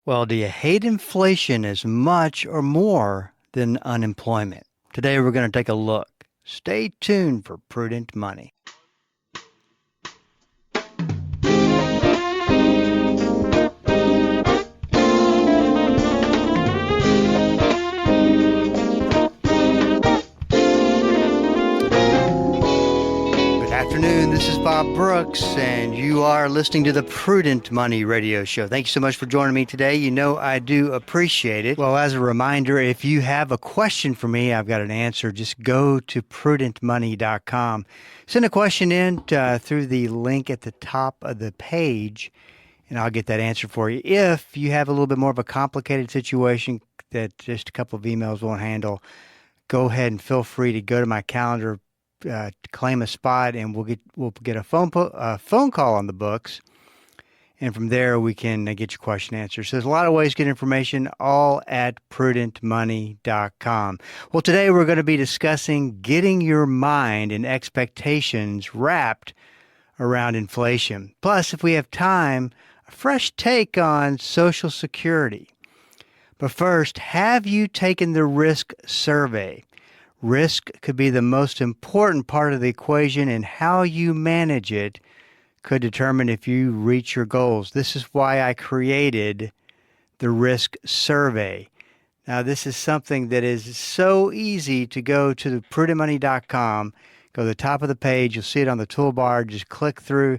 Well, do you hate inflation as much or more than unemployment? Today we're going to take a look. Stay tuned for Prudent Money. Good afternoon. This is Bob Brooks, and you are listening to the Prudent Money Radio Show. Thank you so much for joining me today. You know I do appreciate it. Well, as a reminder, if you have a question for me, I've got an answer. Just go to prudentmoney.com. Send a question in through the link at the top of the page, and I'll get that answer for you. If you have a little bit more of a complicated situation that just a couple of emails won't handle, go ahead and feel free to go to my calendar, claim a spot, and we'll get a phone call on the books, and from there we can get your question answered. So there's a lot of ways to get information, all at prudentmoney.com. Well, today we're going to be discussing getting your mind and expectations wrapped around inflation. Plus, if we have time, a fresh take on Social Security. But first, have you taken the risk survey? Risk could be the most important part of the equation, and how you manage it could determine if you reach your goals. This is why I created the risk survey. Now, this is something that is so easy to go to the prudentmoney.com, go to the top of the page, you'll see it on the toolbar, just click through.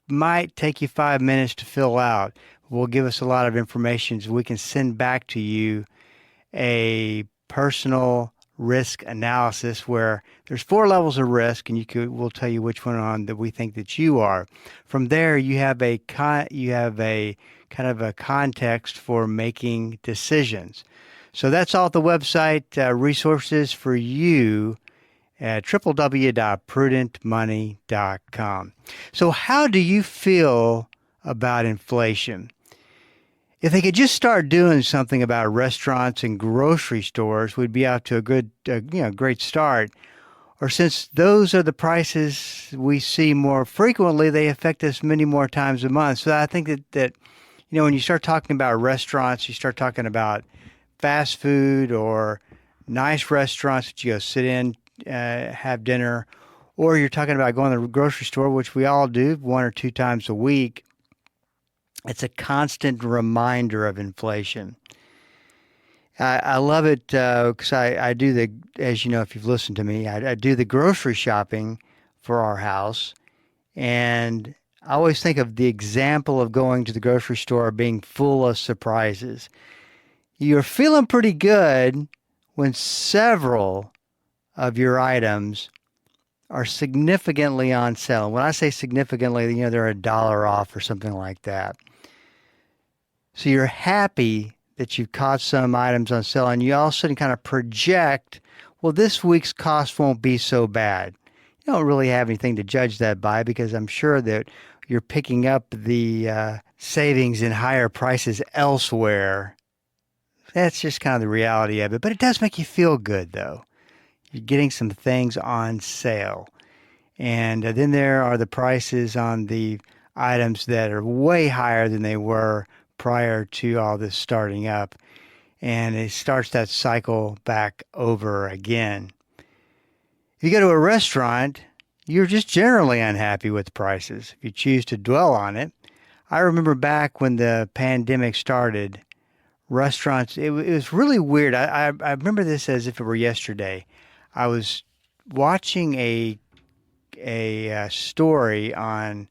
Might take you 5 minutes to fill out. Will give us a lot of information so we can send back to you a personal risk analysis where there's 4 levels of risk, and we'll tell you which one on that we think that you are. From there, you have a kind of a context for making decisions. So that's all at the website, resources for you at www.prudentmoney.com. So how do you feel about inflation? If they could just start doing something about restaurants and grocery stores, we'd be out to a good, great start. Or since those are the prices we see more frequently, they affect us many more times a month. So I think that when you start talking about restaurants, you start talking about fast food or nice restaurants that you go sit in, have dinner, or you're talking about going to the grocery store, which we all do 1 or 2 times a week. It's a constant reminder of inflation. I love it because I do as you know, if you've listened to me, I do the grocery shopping for our house. And I always think of the example of going to the grocery store being full of surprises. You're feeling pretty good when several of your items are significantly on sale. When I say significantly, they're $1 off or something like that. So you're happy that you've caught some items on sale, and you all of a sudden kind of project, well, this week's cost won't be so bad. You don't really have anything to judge that by, because I'm sure that you're picking up the savings in higher prices elsewhere. That's just kind of the reality of it. But it does make you feel good, though. You're getting some things on sale. And then there are the prices on the items that are way higher than they were prior to all this starting up. And it starts that cycle back over again. If you go to a restaurant, you're just generally unhappy with prices if you choose to dwell on it. I remember back when the pandemic started, restaurants, it was really weird. I remember this as if it were yesterday. I was watching a story on,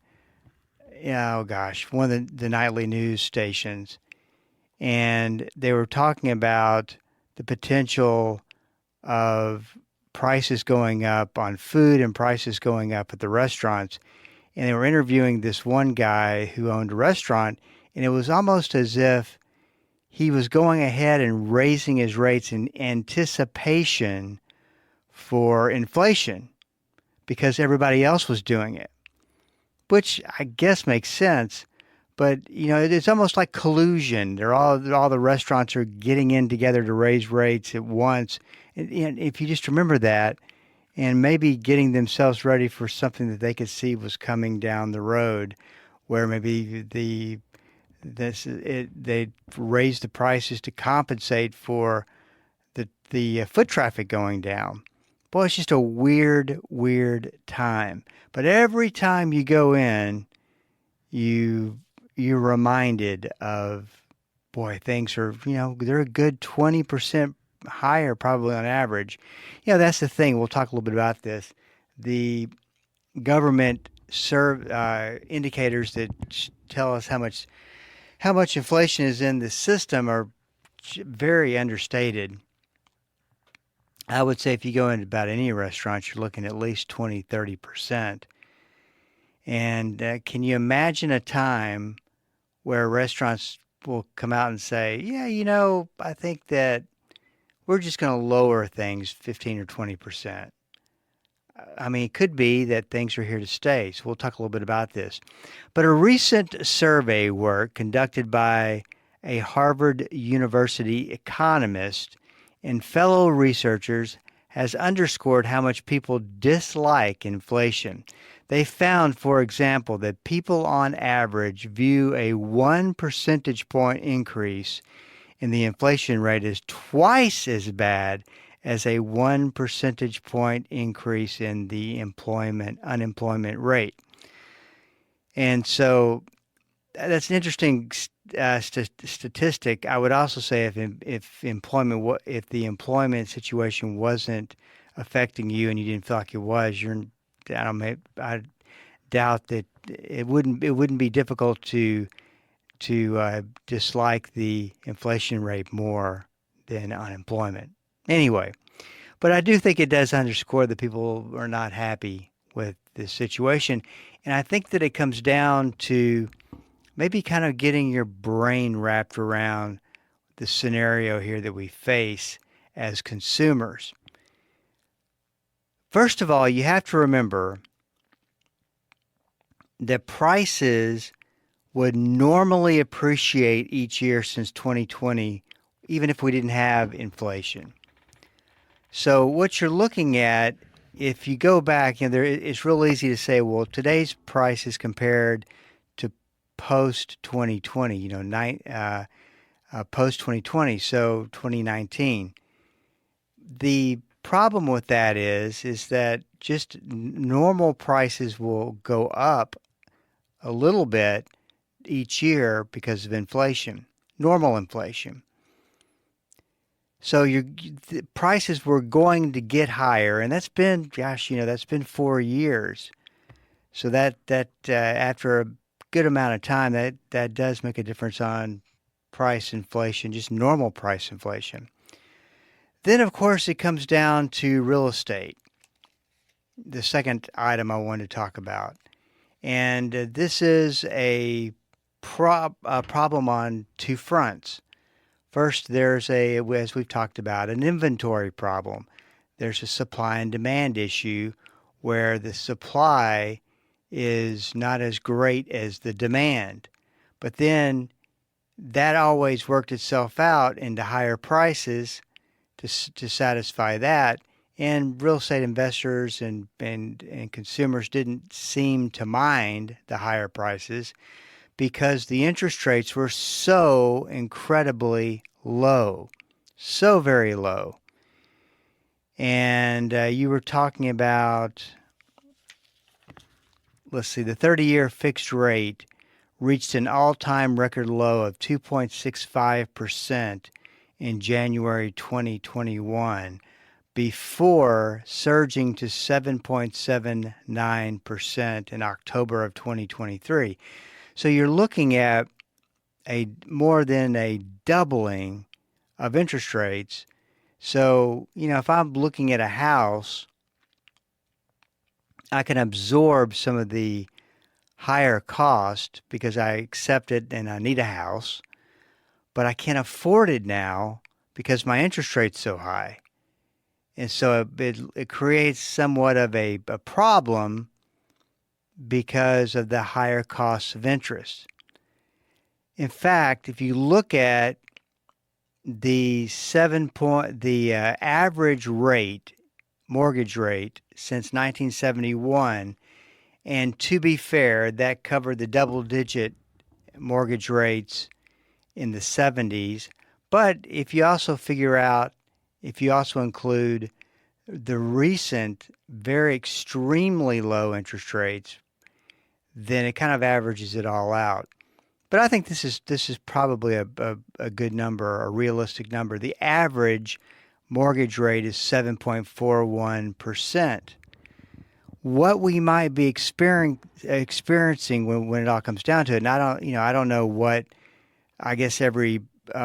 one of the nightly news stations, and they were talking about the potential of prices going up on food and prices going up at the restaurants. And they were interviewing this one guy who owned a restaurant, and it was almost as if he was going ahead and raising his rates in anticipation for inflation because everybody else was doing it, which I guess makes sense. But, it's almost like collusion. All the restaurants are getting in together to raise rates at once. And if you just remember that, and maybe getting themselves ready for something that they could see was coming down the road, where maybe They raised the prices to compensate for the foot traffic going down. Boy, it's just a weird time. But every time you go in, you you're reminded of, boy, things are, they're a good 20% higher probably on average. That's the thing. We'll talk a little bit about this. The government indicators that tell us how much inflation is in the system are very understated. I would say if you go into about any restaurant, you're looking at least 20-30%. And can you imagine a time where restaurants will come out and say, yeah, I think that we're just going to lower things 15 or 20%. I mean, it could be that things are here to stay. So we'll talk a little bit about this. But a recent survey work conducted by a Harvard University economist and fellow researchers has underscored how much people dislike inflation. They found, for example, that people on average view a 1 percentage point increase in the inflation rate as twice as bad as a 1 percentage point increase in the unemployment rate. And so that's an interesting statistic. I would also say if the employment situation wasn't affecting you and you didn't feel like it was, I doubt that it wouldn't be difficult to dislike the inflation rate more than unemployment. Anyway, but I do think it does underscore that people are not happy with this situation. And I think that it comes down to maybe kind of getting your brain wrapped around the scenario here that we face as consumers. First of all, you have to remember that prices would normally appreciate each year since 2020, even if we didn't have inflation. So what you're looking at, if you go back, it's real easy to say, well, today's prices compared to post 2020, post 2020, so 2019. The problem with that is that just normal prices will go up a little bit each year because of inflation, normal inflation. So the prices were going to get higher, and that's been 4 years. So that after a good amount of time, that does make a difference on price inflation, just normal price inflation. Then, of course, it comes down to real estate, the second item I wanted to talk about. And this is a problem on two fronts. First, there's as we've talked about, an inventory problem. There's a supply and demand issue where the supply is not as great as the demand. But then that always worked itself out into higher prices to satisfy that. And real estate investors and consumers didn't seem to mind the higher prices because the interest rates were so incredibly low, so very low. And you were talking about, the 30-year fixed rate reached an all-time record low of 2.65% in January 2021 before surging to 7.79% in October of 2023. So you're looking at more than a doubling of interest rates. So, if I'm looking at a house, I can absorb some of the higher cost because I accept it and I need a house, but I can't afford it now because my interest rate's so high. And so it creates somewhat of a problem because of the higher costs of interest. In fact, if you look at the average rate, mortgage rate since 1971, and to be fair, that covered the double-digit mortgage rates in the 70s. But if you also include the recent very extremely low interest rates, then it kind of averages it all out. But I think this is probably a good number, a realistic number. The average mortgage rate is 7.41%. What we might be experiencing when it all comes down to it, and I don't know what, I guess every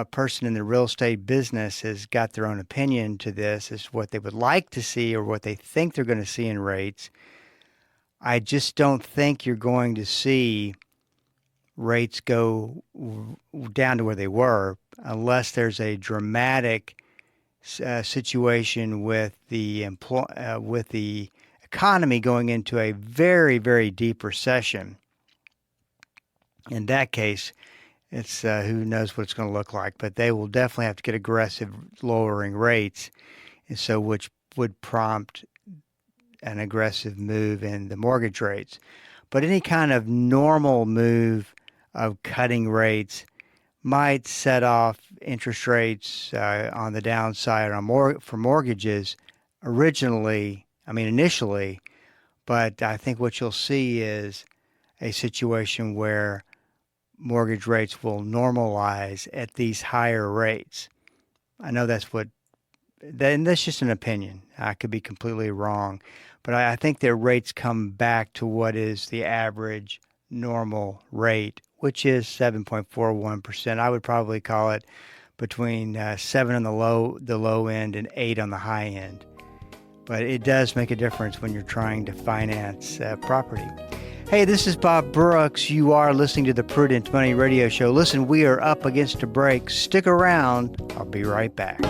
person in the real estate business has got their own opinion to this, as what they would like to see or what they think they're going to see in rates. I just don't think you're going to see rates go down to where they were unless there's a dramatic situation with the economy going into a very, very deep recession. In that case, it's who knows what it's going to look like, but they will definitely have to get aggressive lowering rates, and so which would prompt an aggressive move in the mortgage rates. But any kind of normal move of cutting rates might set off interest rates on the downside for mortgages initially, but I think what you'll see is a situation where mortgage rates will normalize at these higher rates. I know that's just an opinion. I could be completely wrong, but I think their rates come back to what is the average normal rate, which is 7.41%. I would probably call it between 7 on the low end and 8 on the high end. But it does make a difference when you're trying to finance property. Hey, this is Bob Brooks. You are listening to the Prudent Money Radio Show. Listen, we are up against a break. Stick around. I'll be right back.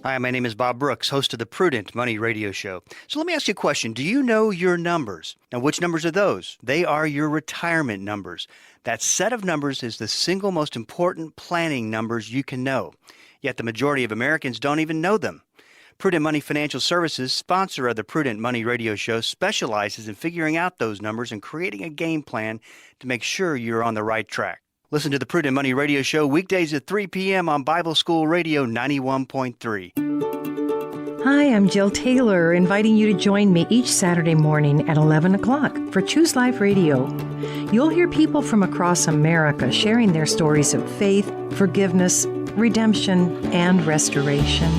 Hi, my name is Bob Brooks, host of the Prudent Money Radio Show. So let me ask you a question. Do you know your numbers? Now, which numbers are those? They are your retirement numbers. That set of numbers is the single most important planning numbers you can know. Yet the majority of Americans don't even know them. Prudent Money Financial Services, sponsor of the Prudent Money Radio Show, specializes in figuring out those numbers and creating a game plan to make sure you're on the right track. Listen to the Prudent Money Radio Show weekdays at 3 p.m. on Bible School Radio 91.3. Hi, I'm Jill Taylor, inviting you to join me each Saturday morning at 11 o'clock for Choose Life Radio. You'll hear people from across America sharing their stories of faith, forgiveness, redemption, and restoration.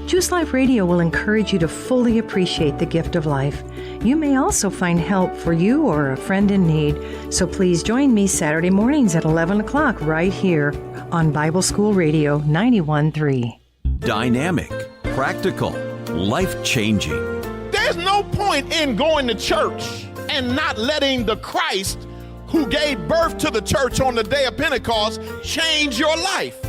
Choose Life Radio will encourage you to fully appreciate the gift of life. You may also find help for you or a friend in need. So please join me Saturday mornings at 11 o'clock right here on Bible School Radio 91.3. Dynamic, practical, life-changing. There's no point in going to church and not letting the Christ who gave birth to the church on the day of Pentecost change your life.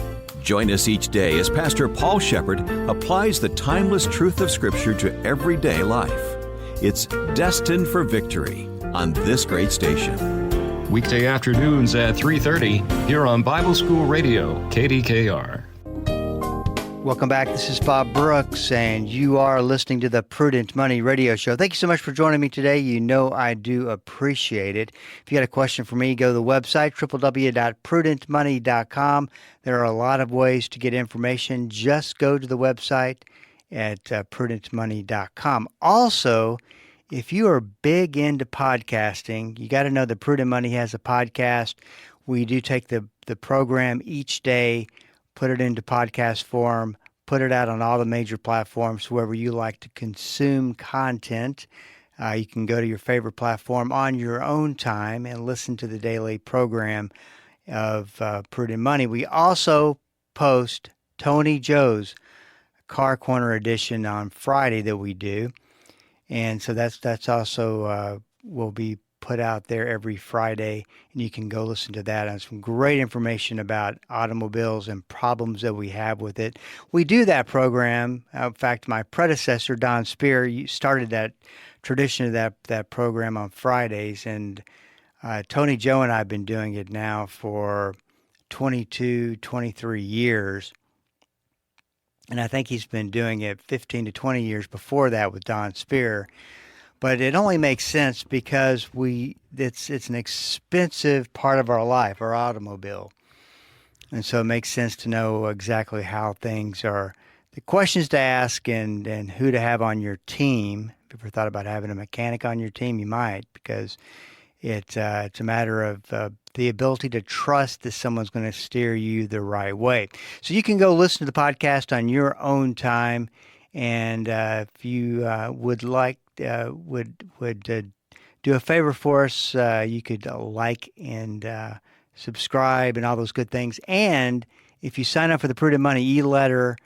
Join us each day as Pastor Paul Shepherd applies the timeless truth of Scripture to everyday life. It's Destined for Victory on this great station. Weekday afternoons at 3:30 here on Bible School Radio, KDKR. Welcome back. This is Bob Brooks, and you are listening to the Prudent Money Radio Show. Thank you so much for joining me today. You know I do appreciate it. If you got a question for me, go to the website, www.prudentmoney.com. There are a lot of ways to get information. Just go to the website at prudentmoney.com. Also, if you are big into podcasting, you got to know that Prudent Money has a podcast. We do take the program each day, put it into podcast form, put it out on all the major platforms, wherever you like to consume content. You can go to your favorite platform on your own time and listen to the daily program of Prudent Money. We also post Tony Joe's Car Corner edition on Friday that we do. And so that's also will be put out there every Friday, and you can go listen to that, and some great information about automobiles and problems that we have with it. We do that program. In fact, my predecessor, Don Spear, started that tradition of that program on Fridays, and Tony Joe and I have been doing it now for 22, 23 years. And I think he's been doing it 15 to 20 years before that with Don Spear. But it only makes sense because it's an expensive part of our life, our automobile. And so it makes sense to know exactly how things are, the questions to ask and who to have on your team. If you've ever thought about having a mechanic on your team, you might, because it's a matter of the ability to trust that someone's going to steer you the right way. So you can go listen to the podcast on your own time. And if you would like, would do a favor for us, you could like and subscribe and all those good things. And if you sign up for the Prudent Money e-letter,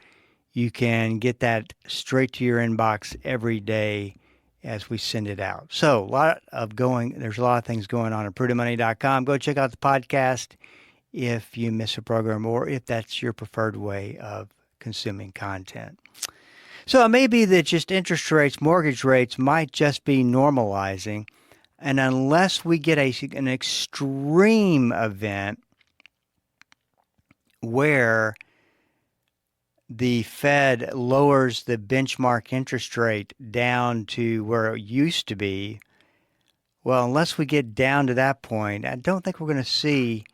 you can get that straight to your inbox every day as we send it out. So there's a lot of things going on at prudentmoney.com. Go check out the podcast if you miss a program or if that's your preferred way of consuming content. So it may be that just interest rates, mortgage rates might just be normalizing. And unless we get an extreme event where the Fed lowers the benchmark interest rate down to where it used to be, well, unless we get down to that point, I don't think we're going to see.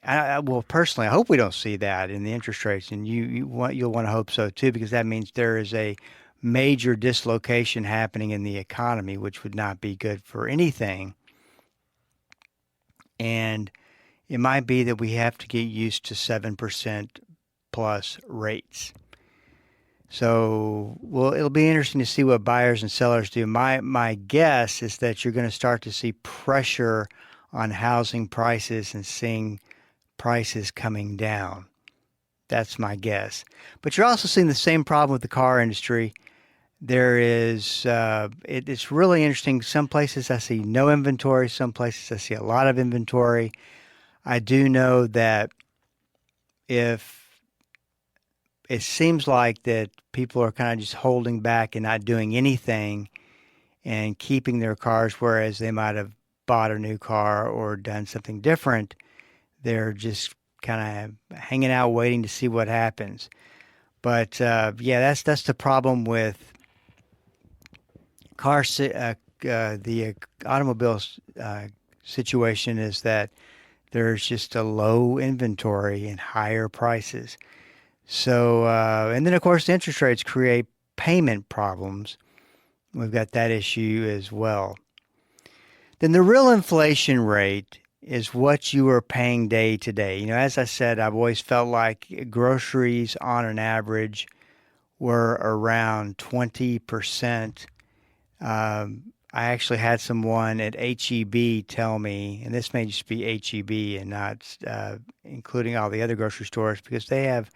Well, personally, I hope we don't see that in the interest rates, and you'll want to hope so too, because that means there is a major dislocation happening in the economy, which would not be good for anything. And it might be that we have to get used to 7% plus rates. So, well, it'll be interesting to see what buyers and sellers do. My guess is that you're going to start to see pressure on housing prices and seeing prices coming down. That's my guess. But you're also seeing the same problem with the car industry. There is, it's really interesting. Some places I see no inventory. Some places I see a lot of inventory. I do know that if it seems like that people are kind of just holding back and not doing anything and keeping their cars, whereas they might have bought a new car or done something different, they're just kind of hanging out waiting to see what happens. But that's the problem with the automobile situation, is that there's just a low inventory and higher prices. So, and then of course the interest rates create payment problems. We've got that issue as well. Then the real inflation rate is what you are paying day to day. As I said, I've always felt like groceries on an average were around 20%. I actually had someone at HEB tell me, and this may just be HEB and not including all the other grocery stores, because they have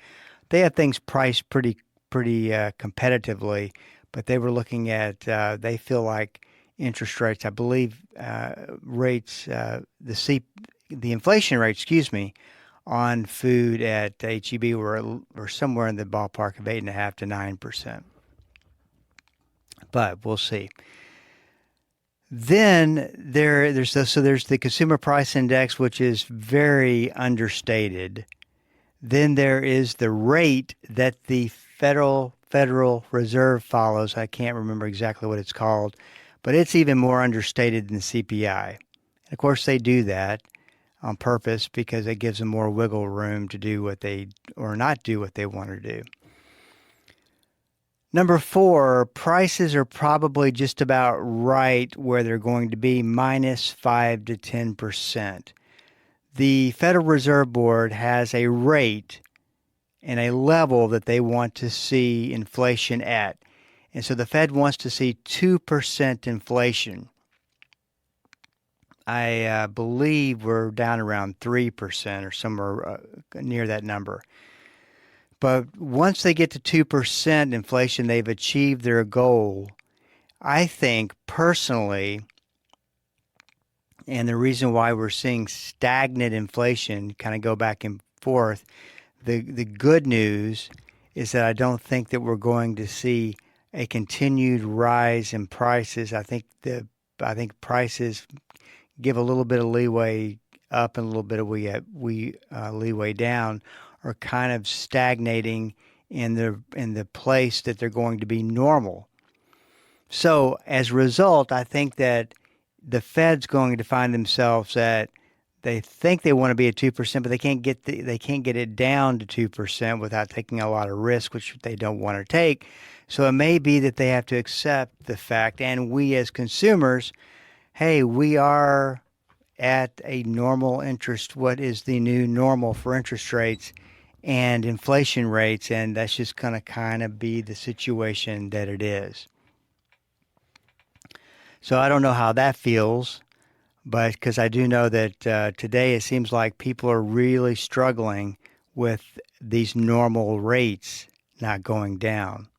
things priced pretty competitively, but they were looking at, they feel like interest rates, I believe, the inflation rate, on food at HEB were somewhere in the ballpark of 8.5% to 9%. But we'll see. Then there's the consumer price index, which is very understated. Then there is the rate that the Federal Reserve follows. I can't remember exactly what it's called, but it's even more understated than CPI. And of course, they do that on purpose because it gives them more wiggle room to do or not do what they want to do. Number 4, prices are probably just about right where they're going to be, -5 to 10%. The Federal Reserve Board has a rate and a level that they want to see inflation at. And so the Fed wants to see 2% inflation. I believe we're down around 3% or somewhere near that number. But once they get to 2% inflation, they've achieved their goal. I think personally, and the reason why we're seeing stagnant inflation kind of go back and forth, the good news is that I don't think that we're going to see a continued rise in prices. I think prices give a little bit of leeway up and a little bit of leeway down, are kind of stagnating in the place that they're going to be normal. So as a result, I think that the Fed's going to find themselves at they think they want to be at 2%, but they can't get it down to 2% without taking a lot of risk, which they don't want to take. So it may be that they have to accept the fact, and we as consumers, hey, we are at a normal interest, what is the new normal for interest rates and inflation rates, and that's just going to kind of be the situation that it is. So I don't know how that feels, but because I do know that today it seems like people are really struggling with these normal rates not going down.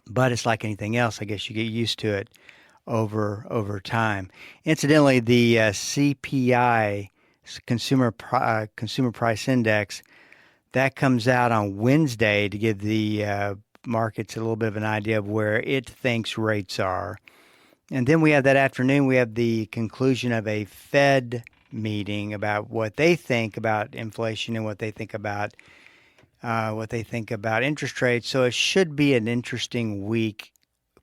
But it's like anything else. I guess you get used to it over time. Incidentally, the CPI, Consumer Price Index, that comes out on Wednesday to give the markets a little bit of an idea of where it thinks rates are. And then we have that afternoon, we have the conclusion of a Fed meeting about what they think about inflation and what they think about interest rates. So it should be an interesting week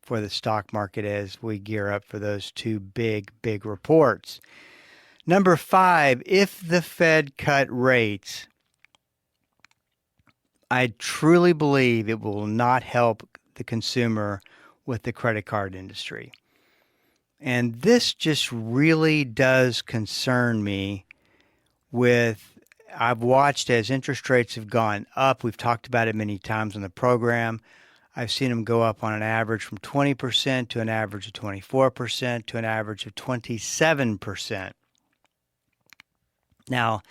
for the stock market as we gear up for those two big reports. Number 5, if the Fed cut rates, I truly believe it will not help the consumer with the credit card industry. And this just really does concern me I've watched as interest rates have gone up. We've talked about it many times on the program. I've seen them go up on an average from 20% to an average of 24% to an average of 27%. Now,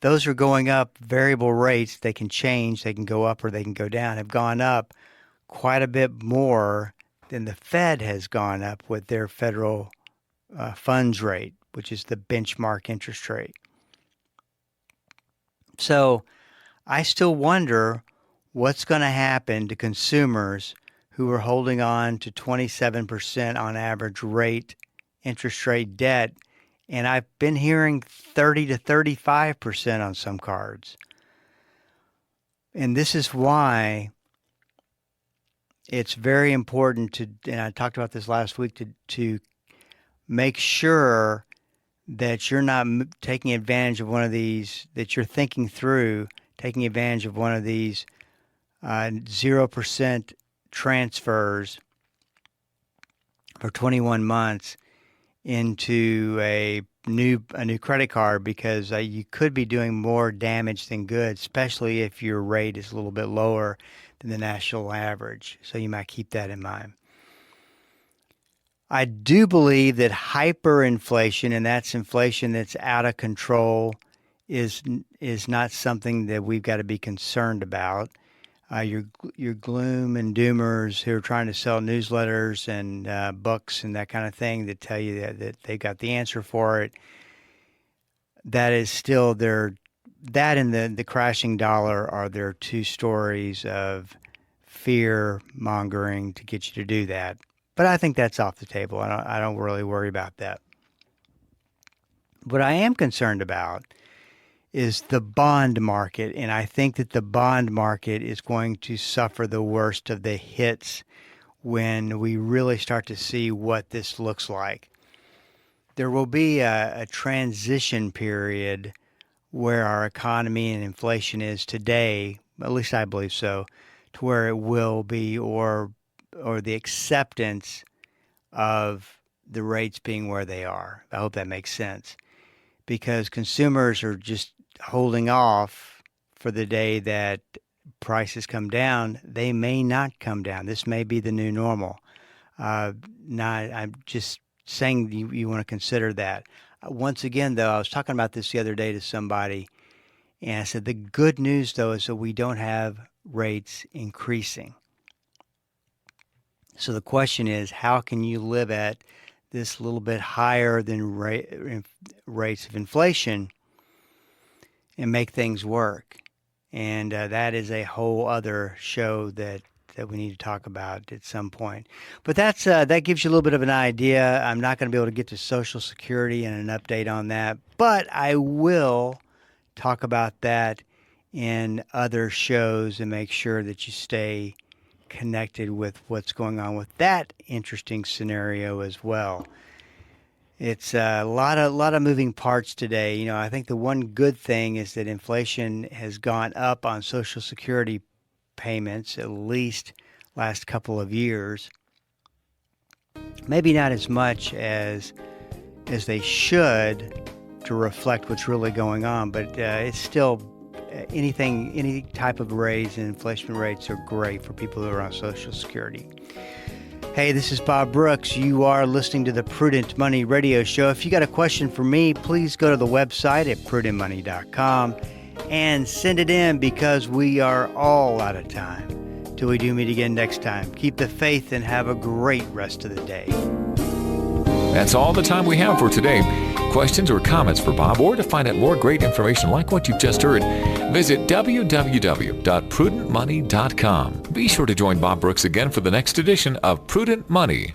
those are going up variable rates. They can change. They can go up or they can go down. Have gone up quite a bit more than the Fed has gone up with their federal funds rate, which is the benchmark interest rate. So I still wonder what's going to happen to consumers who are holding on to 27% on average interest rate debt. And I've been hearing 30 to 35% on some cards. And this is why it's very important to, and I talked about this last week, to make sure that you're not taking advantage of one of these, that you're thinking through taking advantage of one of these 0% transfers for 21 months into a new credit card, because you could be doing more damage than good, especially if your rate is a little bit lower than the national average. So you might keep that in mind. I do believe that hyperinflation, and that's inflation that's out of control, is not something that we've got to be concerned about. Your gloom and doomers who are trying to sell newsletters and books and that kind of thing that tell you that they got the answer for it, that is still that and the crashing dollar are their two stories of fear mongering to get you to do that. But I think that's off the table. I don't really worry about that. What I am concerned about is the bond market, and I think that the bond market is going to suffer the worst of the hits when we really start to see what this looks like. There will be a transition period where our economy and inflation is today, at least I believe so, to where it will be, or the acceptance of the rates being where they are. I hope that makes sense, because consumers are just holding off for the day that prices come down. They may not come down. This may be the new normal. I'm just saying you want to consider that. Once again, though, I was talking about this the other day to somebody, and I said the good news, though, is that we don't have rates increasing. So the question is, how can you live at this little bit higher than rates of inflation and make things work? And that is a whole other show that we need to talk about at some point. But that gives you a little bit of an idea. I'm not going to be able to get to Social Security and an update on that, but I will talk about that in other shows and make sure that you stay connected with what's going on with that interesting scenario as well. It's a lot of moving parts today. You know, I think the one good thing is that inflation has gone up on Social Security payments at least last couple of years. Maybe not as much as they should to reflect what's really going on, but it's still any type of raise in inflation rates are great for people who are on Social Security. Hey, this is Bob Brooks. You are listening to the Prudent Money Radio Show. If you got a question for me, please go to the website at prudentmoney.com and send it in, because we are all out of time. Till we do meet again next time, keep the faith and have a great rest of the day. That's all the time we have for today. Questions or comments for Bob, or to find out more great information like what you've just heard, visit www.prudentmoney.com. Be sure to join Bob Brooks again for the next edition of Prudent Money.